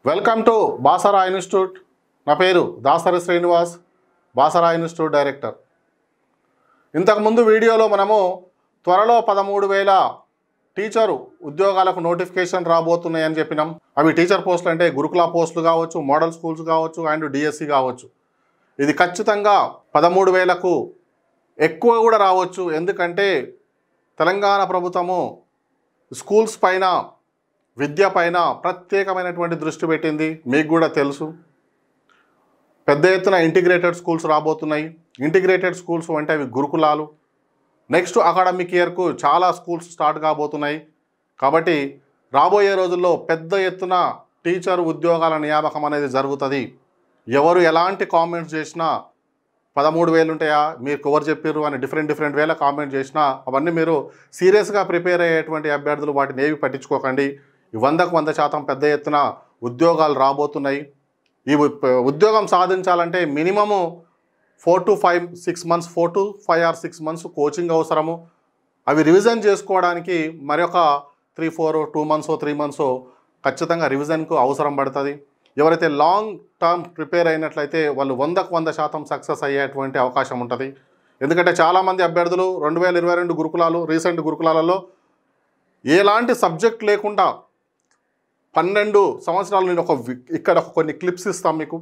Welcome to Basara institute. నా పేరు Dasari Srinivas, Basara institute director. ఇంతకుముందు వీడియోలో మనము త్వరలో 13,000 టీచరు ఉద్యోగాలకు నోటిఫికేషన్ రాబోతున్నాయని చెప్పినాం. అవి టీచర్ పోస్టులు అంటే గురుకుల పోస్టులు కావచ్చు, మోడల్ స్కూల్స్ కావచ్చు అండ్ డిఎస్సి కావచ్చు. ఇది ఖచ్చితంగా 13,000కు ఎక్కువ కూడా రావచ్చు. ఎందుకంటే తెలంగాణ ప్రభుత్వము స్కూల్స్ పైన, విద్య పైన ప్రత్యేకమైనటువంటి దృష్టి పెట్టింది. మీకు కూడా తెలుసు, పెద్ద ఎత్తున ఇంటిగ్రేటెడ్ స్కూల్స్ రాబోతున్నాయి. ఇంటిగ్రేటెడ్ స్కూల్స్ అంటే అవి గురుకులాలు. నెక్స్ట్ అకాడమిక్ ఇయర్కు చాలా స్కూల్స్ స్టార్ట్ కాబోతున్నాయి. కాబట్టి రాబోయే రోజుల్లో పెద్ద ఎత్తున టీచర్ ఉద్యోగాల నియామకం అనేది జరుగుతుంది. ఎవరు ఎలాంటి కామెంట్స్ చేసినా 13,000 ఉంటాయా, మీరు కవర్ చెప్పారు అని డిఫరెంట్ వేల కామెంట్ చేసినా అవన్నీ మీరు సీరియస్గా ప్రిపేర్ అయ్యేటువంటి అభ్యర్థులు వాటిని ఏవి పట్టించుకోకండి. 100కు 100% పెద్ద ఎత్తున ఉద్యోగాలు రాబోతున్నాయి. ఈ ఉద్యోగం సాధించాలంటే minimum 4 to 6 months 4 to 5 or 6 months coaching అవసరము. అవి రివిజన్ చేసుకోవడానికి మరొక 2 months 3 months ఖచ్చితంగా రివిజన్కు అవసరం పడుతుంది. ఎవరైతే లాంగ్ టర్మ్ ప్రిపేర్ అయినట్లయితే వాళ్ళు 100కు 100% సక్సెస్ అయ్యేటువంటి అవకాశం ఉంటుంది. ఎందుకంటే చాలామంది అభ్యర్థులు 2022 గురుకులాలు, రీసెంట్ గురుకులాలలో ఎలాంటి సబ్జెక్ట్ లేకుండా 12 సంవత్సరాలు నేను ఇక్కడ కొన్ని క్లిప్స్ ఇస్తాం మీకు.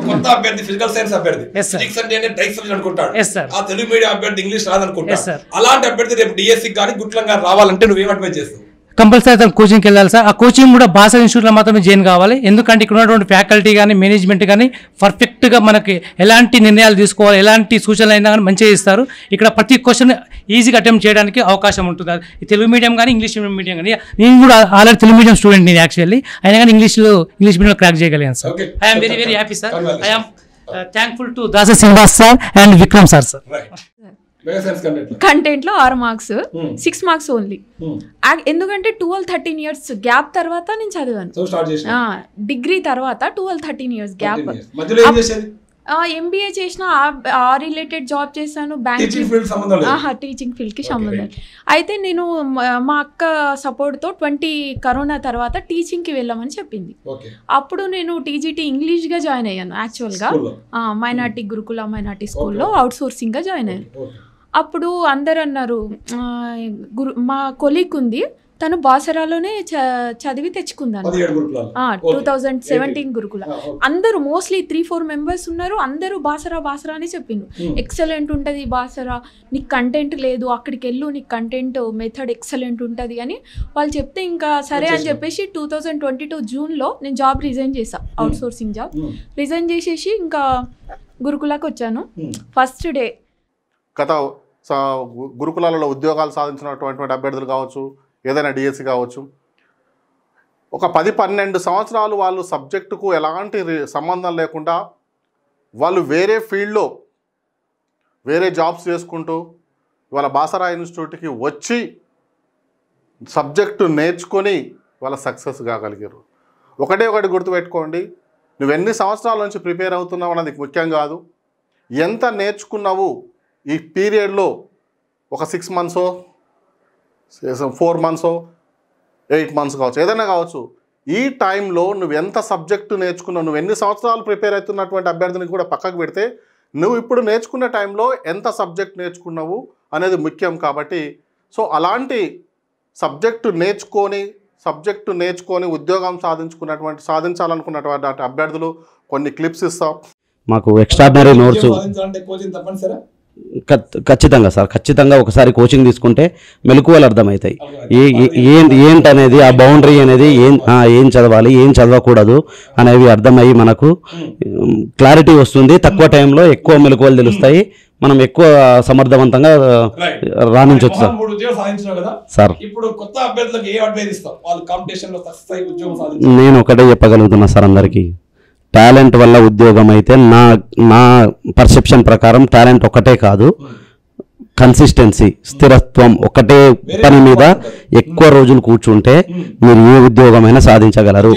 కొత్త అభ్యర్థి ఫిజికల్ సైన్స్ అభ్యర్థి ఫిజిక్స్ అంటే టైప్ సబ్జెక్ట్ అనుకుంటాడు. ఆ తెలుగు మీడియం అభ్యర్థి ఇంగ్లీష్ రాదనుకుంటాడు. అలాంటి అభ్యర్థి రేపు డిఎస్సి కానీ గుట్లంగా రావాలంటే నువ్వు ఏం అడ్వైజ్ చేస్తావు? కంపల్సరీ అతను కోచింగ్కి వెళ్ళాలి సార్. ఆ కోచింగ్ కూడా బాసరా ఇన్స్టిట్యూట్లో మాత్రమే జాయిన్ కావాలి. ఎందుకంటే ఇక్కడ ఉన్నటువంటి ఫ్యాకల్టీ కానీ, మేనేజ్మెంట్ కానీ పర్ఫెక్ట్గా మనకి ఎలాంటి నిర్ణయాలు తీసుకోవాలి, ఎలాంటి సూచనలు అయినా కానీ మంచిగా ఇస్తారు. ఇక్కడ ప్రతి క్వశ్చన్ ఈజీగా అటెంప్ట్ చేయడానికి అవకాశం ఉంటుంది. అది తెలుగు మీడియం కానీ, ఇంగ్లీష్ మీడియం కానీ. నేను కూడా ఆల్రెడీ తెలుగు మీడియం స్టూడెంట్ నేను యాక్చువల్లీ, అయినా కానీ ఇంగ్లీష్ మీడియంలో క్రాక్ చేయగలిగాను sir. I'm very happy sir. I'm thankful to Dasari Srinivas sir and Vikram sir. Content లో 6 మార్క్స్, 6 మార్క్స్ ఓన్లీ. ఎందుకంటే 12-13 years గ్యాప్ తర్వాత నేను చదివాను. డిగ్రీ తర్వాత 12-13 years గ్యాప్. ఎంబీఏ చేసిన, ఆ రిలేటెడ్ జాబ్ చేశాను, టీచింగ్ ఫీల్డ్ కి సంబంధం. అయితే నేను మా అక్క సపోర్ట్ తో కరోనా తర్వాత టీచింగ్ కి వెళ్ళామని చెప్పింది. అప్పుడు నేను టీజీటీ ఇంగ్లీష్ గా జాయిన్ అయ్యాను. యాక్చువల్ గా మైనార్టీ గురుకుల మైనార్టీ స్కూల్లో అవుట్ సోర్సింగ్ గా జాయిన్ అయ్యాను. అప్పుడు అందరు అన్నారు, మా కొలీగ్ ఉంది తను బాసరాలోనే చదివి తెచ్చుకుందాను. 2017 గురుకుల అందరూ మోస్ట్లీ 3-4 members ఉన్నారు. అందరూ బాసరా అని చెప్పిండు. ఎక్సలెంట్ ఉంటుంది బాసరా, నీకు కంటెంట్ లేదు అక్కడికి వెళ్ళు, నీకు కంటెంట్ మెథడ్ ఎక్సలెంట్ ఉంటుంది అని వాళ్ళు చెప్తే ఇంకా సరే అని చెప్పేసి 2022 జూన్లో నేను జాబ్ రిజైన్ చేశా. అవుట్ సోర్సింగ్ జాబ్ రిజైన్ చేసేసి ఇంకా గురుకులకు వచ్చాను. ఫస్ట్ డే గత గురుకులాలలో ఉద్యోగాలు సాధించినటువంటి అభ్యర్థులు కావచ్చు, ఏదైనా డిఎస్సి కావచ్చు, ఒక 10-12 సంవత్సరాలు వాళ్ళు సబ్జెక్టుకు ఎలాంటి సంబంధం లేకుండా వాళ్ళు వేరే ఫీల్డ్లో వేరే జాబ్స్ చేసుకుంటూ వాళ్ళ బాసరా ఇన్స్టిట్యూట్కి వచ్చి సబ్జెక్టు నేర్చుకొని వాళ్ళ సక్సెస్ కాగలిగారు. ఒకటి గుర్తుపెట్టుకోండి, నువ్వు ఎన్ని సంవత్సరాల నుంచి ప్రిపేర్ అవుతున్నావు అన్నది ముఖ్యం కాదు. ఎంత నేర్చుకున్నావు ఈ పీరియడ్లో, ఒక 6 months 4 months 8 months కావచ్చు, ఏదైనా కావచ్చు. ఈ టైంలో నువ్వు ఎంత సబ్జెక్టు నేర్చుకున్నావు, నువ్వు ఎన్ని సంవత్సరాలు ప్రిపేర్ అవుతున్నటువంటి అభ్యర్థిని కూడా పక్కకు పెడితే నువ్వు ఇప్పుడు నేర్చుకున్న టైంలో ఎంత సబ్జెక్ట్ నేర్చుకున్నావు అనేది ముఖ్యం. కాబట్టి అలాంటి సబ్జెక్టు నేర్చుకొని ఉద్యోగం సాధించాలనుకున్నటువంటి అభ్యర్థులు కొన్ని క్లిప్స్ ఇస్తాం. మాకు ఎక్స్ట్రాడినరీ నోట్స్ ఖచ్చితంగా సార్, ఖచ్చితంగా ఒకసారి కోచింగ్ తీసుకుంటే మెలకువలు అర్థమవుతాయి. ఏంటనేది, ఆ బౌండరీ అనేది ఏం చదవాలి, ఏం చదవకూడదు అనేవి అర్థమయ్యి మనకు క్లారిటీ వస్తుంది. తక్కువ టైంలో ఎక్కువ మెలకువలు తెలుస్తాయి, మనం ఎక్కువ సమర్థవంతంగా రాణించవచ్చు సార్. నేను ఒకటే చెప్పగలుగుతున్నా సార్ అందరికీ, టాలెంట్ వల్ల ఉద్యోగం అయితే నా పర్సెప్షన్ ప్రకారం టాలెంట్ ఒకటే కాదు, కన్సిస్టెన్సీ, స్థిరత్వం, ఒకటే పని మీద ఎక్కువ రోజులు కూర్చుంటే మీరు ఏ ఉద్యోగమైనా సాధించగలరు.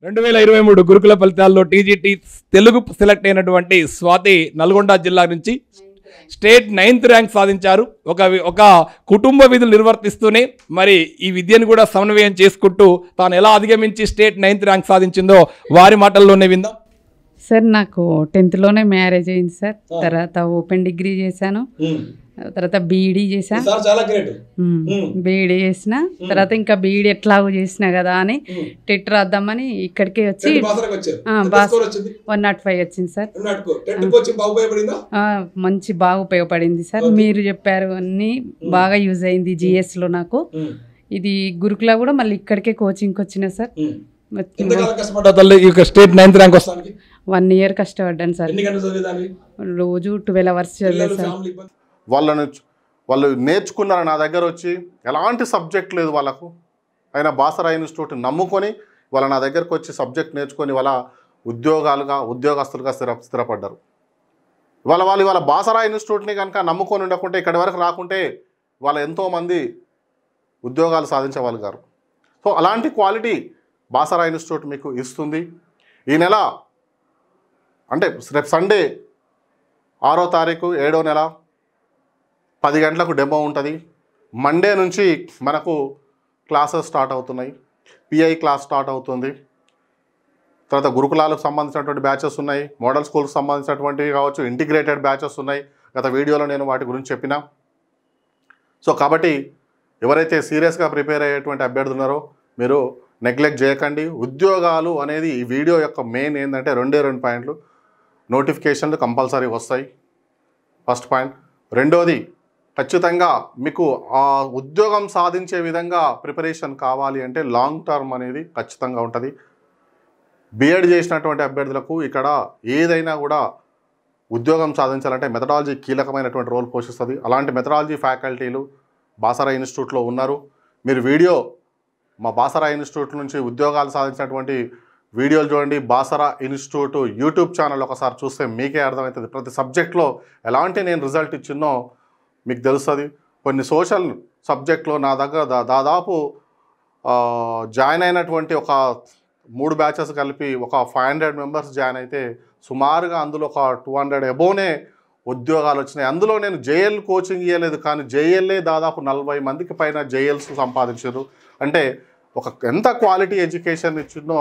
2023 గురుకుల ఫలితాల్లో టీజీటీ తెలుగు సెలెక్ట్ అయినటువంటి స్వాతి నల్గొండ జిల్లా నుంచి స్టేట్ 9th ర్యాంక్ సాధించారు. ఒక కుటుంబ విధులు నిర్వర్తిస్తూనే మరి ఈ విద్యను కూడా సమన్వయం చేసుకుంటూ తాను ఎలా అధిగమించి స్టేట్ 9th ర్యాంక్ సాధించిందో వారి మాటల్లోనే విందాం. సార్ నాకు 10th మ్యారేజ్ అయింది సార్. తర్వాత ఓపెన్ డిగ్రీ చేశాను, తర్వాత బీఈడీ చేశాను, బీఈడీ చేసిన తర్వాత ఇంకా బీఈడీ ఎట్లాగో చేసినా కదా అని టెట్ రాద్దామని ఇక్కడికి వచ్చి 105 వచ్చింది సార్. మంచి బాగా ఉపయోగపడింది సార్. మీరు చెప్పారు అన్ని బాగా యూజ్ అయింది జిఎస్లో నాకు. ఇది గురుకుల కూడా మళ్ళీ ఇక్కడికే కోచింగ్కి వచ్చిన సార్. స్టేట్ 9th ర్యాంక్ వస్తానికి 1 year కష్టపడ్డాను సార్. రోజు 12 hours చదివాను సార్. వాళ్ళు నేర్చుకున్నారు నా దగ్గర వచ్చి. ఎలాంటి సబ్జెక్ట్ లేదు వాళ్ళకు, అయినా బాసరా ఇన్స్టిట్యూట్ నమ్ముకొని వాళ్ళ నా దగ్గరకు వచ్చి సబ్జెక్ట్ నేర్చుకొని వాళ్ళ ఉద్యోగస్తులుగా స్థిరపడ్డారు. వాళ్ళ బాసరా ఇన్స్టిట్యూట్ని కనుక నమ్ముకొని ఉండకుంటే ఇక్కడి వరకు రాకుంటే వాళ్ళ ఎంతోమంది ఉద్యోగాలు సాధించే వాళ్ళు గారు. సో అలాంటి క్వాలిటీ బాసరా ఇన్స్టిట్యూట్ మీకు ఇస్తుంది. ఈ నెల అంటే రేపు సండే 6వ తారీఖు 7వ నెల 10 గంటలకు డెమో ఉంటుంది. మండే నుంచి మనకు క్లాసెస్ స్టార్ట్ అవుతున్నాయి. పిఐ క్లాస్ స్టార్ట్ అవుతుంది. తర్వాత గురుకులాలకు సంబంధించినటువంటి బ్యాచెస్ ఉన్నాయి, మోడల్ స్కూల్కి సంబంధించినటువంటివి కావచ్చు, ఇంటిగ్రేటెడ్ బ్యాచెస్ ఉన్నాయి. గత వీడియోలో నేను వాటి గురించి చెప్పిన. సో కాబట్టి ఎవరైతే సీరియస్గా ప్రిపేర్ అయ్యేటువంటి అభ్యర్థులు ఉన్నారో మీరు నెగ్లెక్ట్ చేయకండి. ఉద్యోగాలు అనేది ఈ వీడియో యొక్క మెయిన్ ఏంటంటే 2 పాయింట్లు. నోటిఫికేషన్లు కంపల్సరీ వస్తాయి, ఫస్ట్ పాయింట్. రెండోది ఖచ్చితంగా మీకు ఆ ఉద్యోగం సాధించే విధంగా ప్రిపరేషన్ కావాలి అంటే లాంగ్ టర్మ్ అనేది ఖచ్చితంగా ఉంటుంది. బీఎడ్ చేసినటువంటి అభ్యర్థులకు ఇక్కడ ఏదైనా కూడా ఉద్యోగం సాధించాలంటే మెథడాలజీ కీలకమైనటువంటి రోల్ పోషిస్తుంది. అలాంటి మెథడాలజీ ఫ్యాకల్టీలు బాసరా ఇన్స్టిట్యూట్లో ఉన్నారు. మీరు వీడియో మా బాసరా ఇన్స్టిట్యూట్ నుంచి ఉద్యోగాలు సాధించినటువంటి వీడియోలు చూడండి. బాసరా ఇన్స్టిట్యూట్ యూట్యూబ్ ఛానల్ ఒకసారి చూస్తే మీకే అర్థమవుతుంది. ప్రతి సబ్జెక్ట్లో ఎలాంటి నేను రిజల్ట్ ఇచ్చినో మీకు తెలుస్తుంది. కొన్ని సోషల్ సబ్జెక్ట్లో నా దగ్గర దాదాపు జాయిన్ అయినటువంటి ఒక 3 బ్యాచెస్ కలిపి ఒక 500 మెంబర్స్ జాయిన్ అయితే సుమారుగా అందులో ఒక 200 అబోనే ఉద్యోగాలు వచ్చినాయి. అందులో నేను జేఎల్ కోచింగ్ ఇవ్వలేదు, కానీ జేఎల్ఏ దాదాపు 40 మందికి పైన జేఎల్స్ సంపాదించారు. అంటే ఎంత క్వాలిటీ ఎడ్యుకేషన్ ఇచ్చిందో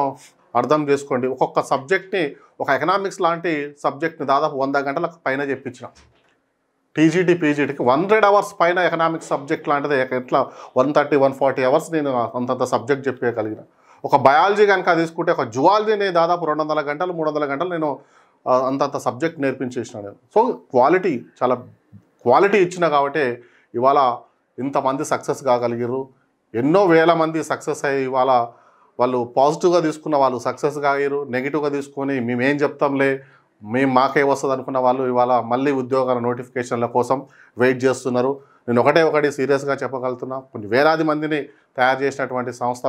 అర్థం చేసుకోండి. ఒక్కొక్క సబ్జెక్ట్ని, ఒక ఎకనామిక్స్ లాంటి సబ్జెక్ట్ని దాదాపు 100 గంటలకు పైన చెప్పించిన. టీజీటీ పీజీటీకి 100 hours పైన ఎకనామిక్స్ సబ్జెక్ట్ లాంటిది ఎట్లా 130-140 hours నేను అంతంత సబ్జెక్ట్ చెప్పగలిగిన. ఒక బయాలజీ కనుక తీసుకుంటే ఒక జువాలజీని దాదాపు 200 గంటలు 300 గంటలు నేను అంతంత సబ్జెక్ట్ నేర్పించేసిన నేను. సో చాలా క్వాలిటీ ఇచ్చిన కాబట్టి ఇవాళ ఇంతమంది సక్సెస్ కాగలిగారు. ఎన్నో వేల మంది సక్సెస్ అయ్యి ఇవాళ వాళ్ళు పాజిటివ్గా తీసుకున్న వాళ్ళు సక్సెస్ కాగారు, నెగిటివ్గా తీసుకొని మేమేం చెప్తాంలే మాకే వస్తుంది అనుకున్న వాళ్ళు ఇవాళ మళ్ళీ ఉద్యోగాల నోటిఫికేషన్ల కోసం వెయిట్ చేస్తున్నారు. నేను ఒకటి సీరియస్గా చెప్పగలుగుతున్నా, కొన్ని వేలాది మందిని తయారు చేసినటువంటి సంస్థ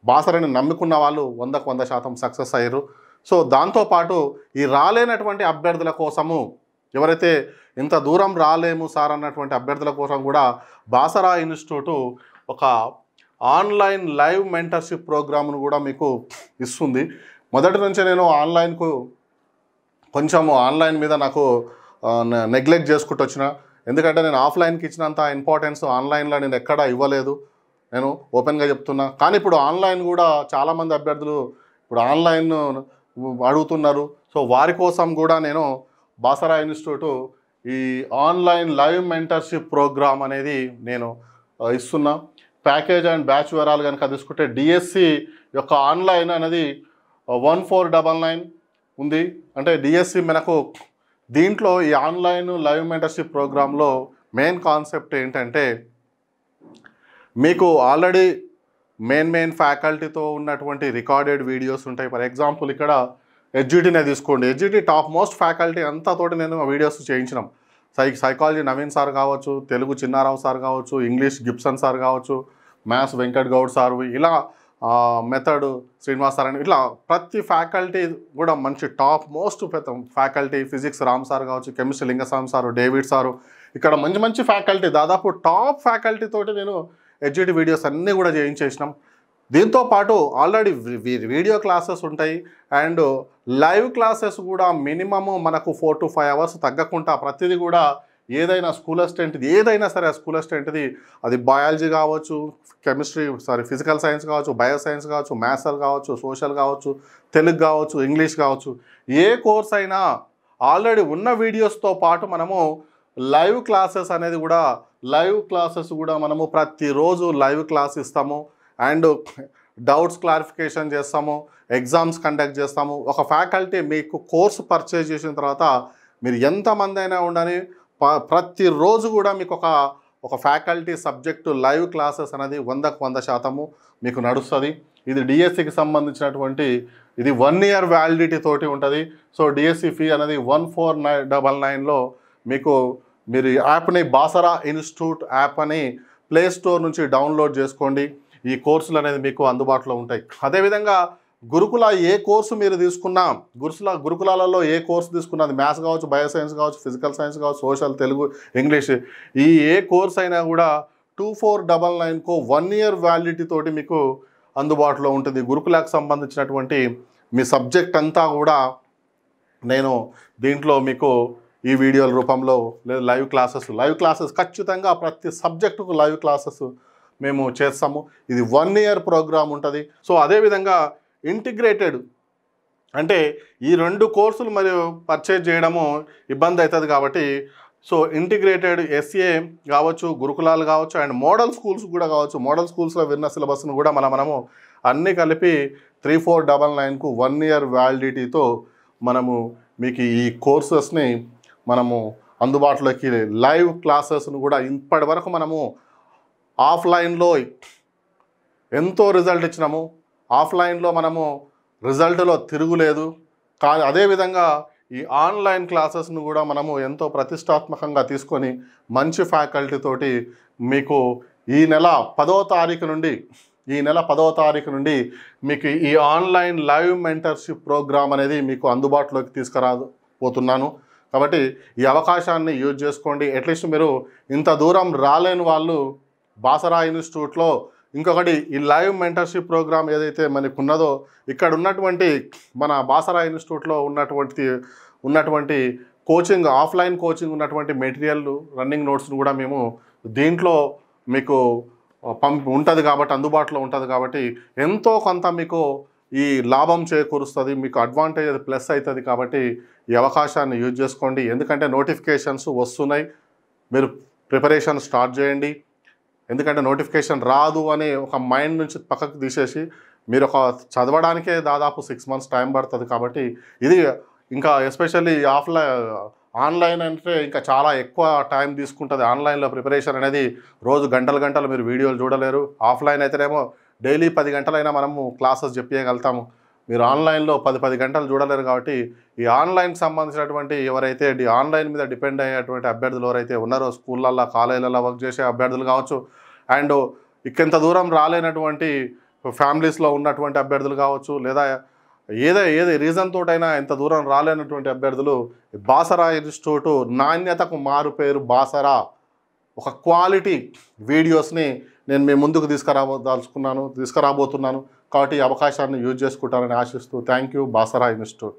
బాసరాని నమ్ముకున్న వాళ్ళు 100% సక్సెస్ అయ్యారు. సో దాంతోపాటు ఈ రాలేనటువంటి అభ్యర్థుల కోసము, ఎవరైతే ఇంత దూరం రాలేము సార్ అన్నటువంటి అభ్యర్థుల కోసం కూడా బాసరా ఇన్స్టిట్యూట్ ఒక ఆన్లైన్ లైవ్ మెంటర్షిప్ ప్రోగ్రామ్ను కూడా మీకు ఇస్తుంది. మొదటి నుంచే నేను ఆన్లైన్ మీద నాకు నెగ్లెక్ట్ చేసుకుంటూ వచ్చిన. ఎందుకంటే నేను ఆఫ్లైన్కి ఇచ్చినంత ఇంపార్టెన్స్ ఆన్లైన్లో నేను ఎక్కడా ఇవ్వలేదు, నేను ఓపెన్గా చెప్తున్నా. కానీ ఇప్పుడు ఆన్లైన్ కూడా చాలామంది అభ్యర్థులు ఇప్పుడు ఆన్లైన్ అడుగుతున్నారు. సో వారి కోసం కూడా నేను బాసరా ఇన్స్టిట్యూట్ ఈ ఆన్లైన్ లైవ్ మెంటర్షిప్ ప్రోగ్రామ్ అనేది నేను ఇస్తున్నా. ప్యాకేజ్ అండ్ బ్యాచ్ వివరాలు కనుక తీసుకుంటే డిఎస్సి యొక్క ఆన్లైన్ అనేది 1499 ఉంది. అంటే డిఎస్సి మనకు దీంట్లో ఈ ఆన్లైన్ లైవ్ మెంటర్షిప్ ప్రోగ్రాంలో మెయిన్ కాన్సెప్ట్ ఏంటంటే మీకు ఆల్రెడీ మెయిన్ ఫ్యాకల్టీతో ఉన్నటువంటి రికార్డెడ్ వీడియోస్ ఉంటాయి. ఫర్ ఎగ్జాంపుల్ ఇక్కడ హెచ్జిటీనే తీసుకోండి. హెచ్జిటీ టాప్ మోస్ట్ ఫ్యాకల్టీ అంతాతోటి నేను వీడియోస్ చేయించినాం. సైకాలజీ నవీన్ సార్ కావచ్చు, తెలుగు చిన్నారావు సార్ కావచ్చు, ఇంగ్లీష్ గిబ్సన్ సార్ కావచ్చు, మ్యాథ్స్ వెంకట్ గౌడ్ సార్, ఇలా మెథడ్ శ్రీనివాస్ సార్ అని ఇట్లా ప్రతి ఫ్యాకల్టీ కూడా మంచి top most faculty. Physics Ram sir కావచ్చు, chemistry Lingaswamy sir, David sir, ఇక్కడ మంచి ఫ్యాకల్టీ దాదాపు టాప్ ఫ్యాకల్టీ తోటి నేను హెచ్జిటీ వీడియోస్ అన్నీ కూడా చేయించేసినాం. దీంతో పాటు ఆల్రెడీ వీడియో క్లాసెస్ ఉంటాయి అండ్ లైవ్ క్లాసెస్ కూడా మినిమము మనకు 4 to 5 hours తగ్గకుండా ప్రతిదీ కూడా ఏదైనా స్కూల్ అసిస్టెంట్ది ఏదైనా సరే ఆ స్కూల్ అసిస్టెంట్ది అది బయాలజీ కావచ్చు, ఫిజికల్ సైన్స్ కావచ్చు, బయో సైన్స్ కావచ్చు, మ్యాథ్స్ కావచ్చు, సోషల్ కావచ్చు, తెలుగు కావచ్చు, ఇంగ్లీష్ కావచ్చు, ఏ కోర్స్ అయినా ఆల్రెడీ ఉన్న వీడియోస్తో పాటు మనము లైవ్ క్లాసెస్ కూడా మనము ప్రతిరోజు లైవ్ క్లాస్ ఇస్తాము అండ్ డౌట్స్ క్లారిఫికేషన్ చేస్తాము, ఎగ్జామ్స్ కండక్ట్ చేస్తాము. ఒక ఫ్యాకల్టీ మీకు కోర్సు పర్చేజ్ చేసిన తర్వాత మీరు ఎంతమంది అయినా ఉండని ప్రతిరోజు కూడా మీకు ఒక ఫ్యాకల్టీ సబ్జెక్టు లైవ్ క్లాసెస్ అనేది 100% మీకు నడుస్తుంది. ఇది డిఎస్సికి సంబంధించినటువంటి ఇది 1 year వ్యాలిడిటీ తోటి ఉంటుంది. సో డిఎస్సి ఫీ అనేది 1499లో మీరు ఈ యాప్ని బాసరా ఇన్స్టిట్యూట్ యాప్ అని ప్లే స్టోర్ నుంచి డౌన్లోడ్ చేసుకోండి. ఈ కోర్సులు అనేది మీకు అందుబాటులో ఉంటాయి. అదేవిధంగా గురుకుల ఏ కోర్సు మీరు తీసుకున్నా గురుకులాలలో ఏ కోర్సు తీసుకున్నా అది మ్యాథ్స్ కావచ్చు, బయోసైన్స్ కావచ్చు, ఫిజికల్ సైన్స్ కావచ్చు, సోషల్, తెలుగు, ఇంగ్లీష్ ఈ ఏ కోర్స్ అయినా కూడా 2499 1 year వ్యాలిడిటీ తోటి మీకు అందుబాటులో ఉంటుంది. గురుకులకు సంబంధించినటువంటి మీ సబ్జెక్ట్ అంతా కూడా నేను దీంట్లో మీకు ఈ వీడియోల రూపంలో లేదా లైవ్ క్లాసెస్ ఖచ్చితంగా ప్రతి సబ్జెక్టుకు లైవ్ క్లాసెస్ మేము చేస్తాము. ఇది 1 year ప్రోగ్రామ్ ఉంటుంది. సో అదేవిధంగా ఇంటిగ్రేటెడ్ అంటే ఈ 2 కోర్సులు మరియు పర్చేజ్ చేయడము ఇబ్బంది అవుతుంది కాబట్టి సో ఇంటిగ్రేటెడ్ ఎస్ఏ కావచ్చు, గురుకులాలు కావచ్చు అండ్ మోడల్ స్కూల్స్ కూడా కావచ్చు. మోడల్ స్కూల్స్లో విన్న సిలబస్ను కూడా మనము అన్నీ కలిపి 3499కు 1 year వ్యాలిడిటీతో మనము మీకు ఈ కోర్సెస్ని మనము అందుబాటులోకి లైవ్ క్లాసెస్ను కూడా ఇప్పటి వరకు మనము ఆఫ్లైన్లో ఎంతో రిజల్ట్ ఇచ్చినాము. ఆఫ్లైన్లో మనము రిజల్ట్లో తిరుగులేదు. కానీ అదేవిధంగా ఈ ఆన్లైన్ క్లాసెస్ను కూడా మనము ఎంతో ప్రతిష్టాత్మకంగా తీసుకొని మంచి ఫ్యాకల్టీ తోటి మీకు ఈ నెల 10వ తారీఖు నుండి మీకు ఈ ఆన్లైన్ లైవ్ మెంటర్షిప్ ప్రోగ్రామ్ అనేది మీకు అందుబాటులోకి తీసుకురాబోతున్నాను. కాబట్టి ఈ అవకాశాన్ని యూజ్ చేసుకోండి. అట్లీస్ట్ మీరు ఇంత దూరం రాలేని వాళ్ళు బాసరా ఇన్స్టిట్యూట్లో ఇంకొకటి ఈ లైవ్ మెంటర్షిప్ ప్రోగ్రామ్ ఏదైతే మనకు ఉన్నదో ఇక్కడ ఉన్నటువంటి మన బాసరా ఇన్స్టిట్యూట్లో ఉన్నటువంటి కోచింగ్ ఆఫ్లైన్ కోచింగ్ ఉన్నటువంటి మెటీరియల్ రన్నింగ్ నోట్స్ను కూడా మేము దీంట్లో మీకు ఉంటుంది కాబట్టి అందుబాటులో ఉంటుంది కాబట్టి ఎంతో కొంత మీకు ఈ లాభం చేకూరుస్తుంది, మీకు అడ్వాంటేజ్ అది ప్లస్ అవుతుంది. కాబట్టి ఈ అవకాశాన్ని యూజ్ చేసుకోండి. ఎందుకంటే నోటిఫికేషన్స్ వస్తున్నాయి, మీరు ప్రిపరేషన్ స్టార్ట్ చేయండి. ఎందుకంటే నోటిఫికేషన్ రాదు అనే ఒక మైండ్ నుంచి పక్కకు తీసేసి మీరు చదవడానికే దాదాపు 6 months టైం పడుతుంది. కాబట్టి ఇది ఇంకా ఎస్పెషల్లీ ఆన్లైన్ అంటే ఇంకా చాలా ఎక్కువ టైం తీసుకుంటుంది. ఆన్లైన్లో ప్రిపరేషన్ అనేది రోజు గంటలు మీరు వీడియోలు చూడలేరు. ఆఫ్లైన్ అయితేనేమో డైలీ 10 గంటలైనా మనము క్లాసెస్ చెప్పగలుగుతాము. మీరు ఆన్లైన్లో 10 గంటలు చూడలేరు. కాబట్టి ఈ ఆన్లైన్కి సంబంధించినటువంటి ఎవరైతే ఆన్లైన్ మీద డిపెండ్ అయ్యేటువంటి అభ్యర్థులు ఎవరైతే ఉన్నారో స్కూళ్ళల్లో, కాలేజీలలో వర్క్ చేసే అభ్యర్థులు కావచ్చు అండ్ ఇంకెంత దూరం రాలేనటువంటి ఫ్యామిలీస్లో ఉన్నటువంటి అభ్యర్థులు కావచ్చు లేదా ఏది రీజన్ తోటైనా ఎంత దూరం రాలేనటువంటి అభ్యర్థులు బాసరా ఇన్స్టిట్యూట్ నాణ్యతకు మారు పేరు బాసరా ఒక క్వాలిటీ వీడియోస్ని నేను మీ ముందుకు తీసుకురాబోతున్నాను. కాబట్టి ఈ అవకాశాన్ని యూజ్ చేసుకుంటానని ఆశిస్తూ థ్యాంక్ యూ బాసరా ఇన్స్టిట్యూట్.